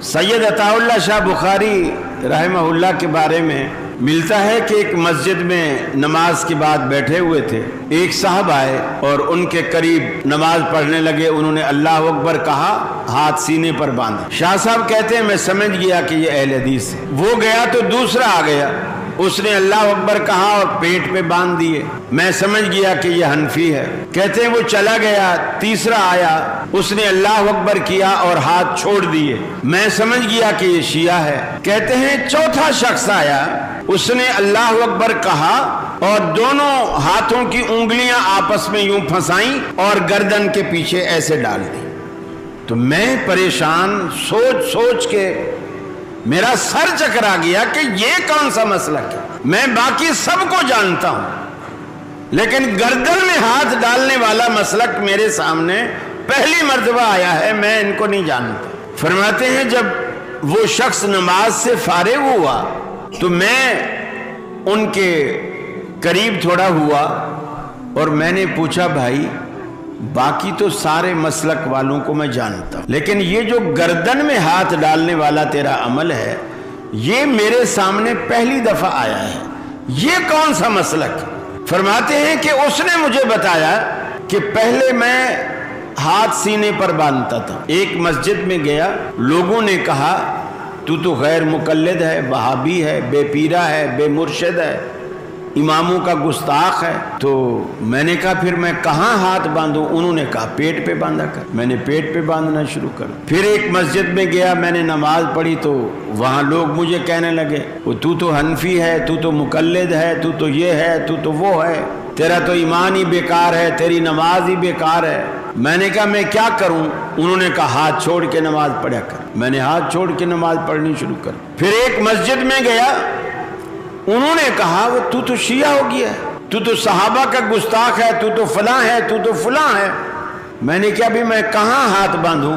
سید عطا اللہ شاہ بخاری رحمہ اللہ کے بارے میں ملتا ہے کہ ایک مسجد میں نماز کے بعد بیٹھے ہوئے تھے، ایک صاحب آئے اور ان کے قریب نماز پڑھنے لگے۔ انہوں نے اللہ اکبر کہا، ہاتھ سینے پر باندھا۔ شاہ صاحب کہتے ہیں میں سمجھ گیا کہ یہ اہل حدیث ہے۔ وہ گیا تو دوسرا آ گیا، اس نے اللہ اکبر کہا اور پیٹ پہ باندھ دیے، میں سمجھ گیا کہ یہ حنفی ہے۔ کہتے ہیں وہ چلا گیا، تیسرا آیا، اس نے اللہ اکبر کیا اور ہاتھ چھوڑ دیے، میں سمجھ گیا کہ یہ شیعہ ہے۔ کہتے ہیں چوتھا شخص آیا، اس نے اللہ اکبر کہا اور دونوں ہاتھوں کی انگلیاں آپس میں یوں پھنسائیں اور گردن کے پیچھے ایسے ڈال دی۔ تو میں پریشان سوچ سوچ کے میرا سر چکرا گیا کہ یہ کون سا مسلک ہے؟ میں باقی سب کو جانتا ہوں، لیکن گردن میں ہاتھ ڈالنے والا مسلک میرے سامنے پہلی مرتبہ آیا ہے، میں ان کو نہیں جانتا۔ فرماتے ہیں جب وہ شخص نماز سے فارغ ہوا تو میں ان کے قریب تھوڑا ہوا اور میں نے پوچھا بھائی باقی تو سارے مسلک والوں کو میں جانتا ہوں، لیکن یہ جو گردن میں ہاتھ ڈالنے والا تیرا عمل ہے یہ میرے سامنے پہلی دفعہ آیا ہے، یہ کون سا مسلک؟ فرماتے ہیں کہ اس نے مجھے بتایا کہ پہلے میں ہاتھ سینے پر باندھتا تھا، ایک مسجد میں گیا، لوگوں نے کہا تو غیر مقلد ہے، وہابی ہے، بے پیرا ہے، بے مرشد ہے، اماموں کا گستاخ ہے۔ تو میں نے کہا پھر میں کہاں ہاتھ باندھوں؟ انہوں نے کہا پیٹ پہ باندھا کر۔ میں نے پیٹ پہ باندھنا شروع کر۔ پھر ایک مسجد میں گیا، میں نے نماز پڑھی تو وہاں لوگ مجھے کہنے لگے تو حنفی ہے، تو مقلد ہے، تو یہ ہے، تو وہ ہے، تیرا تو ایمان ہی بیکار ہے، تیری نماز ہی بیکار ہے۔ میں نے کہا میں کیا کروں؟ انہوں نے کہا ہاتھ چھوڑ کے نماز پڑھا کر۔ میں نے ہاتھ چھوڑ کے نماز پڑھنی شروع کر۔ پھر ایک مسجد میں گیا، انہوں نے کہا وہ تو شیعہ ہو گیا ہے، تو صحابہ کا گستاخ ہے، تو فلاں ہے، تو فلاں ہے۔ میں نے کہا بھی میں کہاں ہاتھ باندھوں؟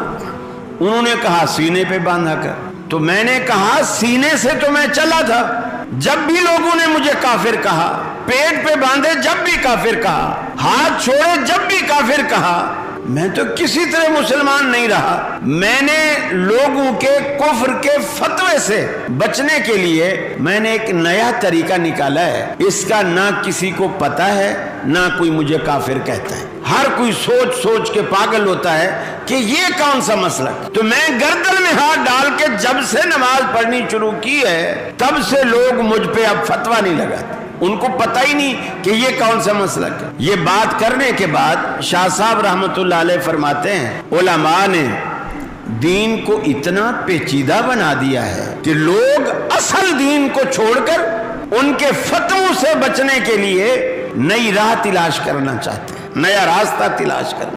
انہوں نے کہا سینے پہ باندھا کر۔ تو میں نے کہا سینے سے تو میں چلا تھا، جب بھی لوگوں نے مجھے کافر کہا، پیٹ پہ باندھے جب بھی کافر کہا، ہاتھ چھوڑے جب بھی کافر کہا، میں تو کسی طرح مسلمان نہیں رہا۔ میں نے لوگوں کے کفر کے فتوے سے بچنے کے لیے میں نے ایک نیا طریقہ نکالا ہے، اس کا نہ کسی کو پتا ہے نہ کوئی مجھے کافر کہتا ہے، ہر کوئی سوچ سوچ کے پاگل ہوتا ہے کہ یہ کون سا مسلک۔ تو میں گردن میں ہاتھ ڈال کے جب سے نماز پڑھنی شروع کی ہے تب سے لوگ مجھ پہ اب فتویٰ نہیں لگاتے، ان کو پتہ ہی نہیں کہ یہ کون سا مسلک ہے۔ یہ بات کرنے کے بعد شاہ صاحب رحمۃ اللہ علیہ فرماتے ہیں علماء نے دین کو اتنا پیچیدہ بنا دیا ہے کہ لوگ اصل دین کو چھوڑ کر ان کے فتووں سے بچنے کے لیے نئی راہ تلاش کرنا چاہتے ہیں، نیا راستہ تلاش کرنا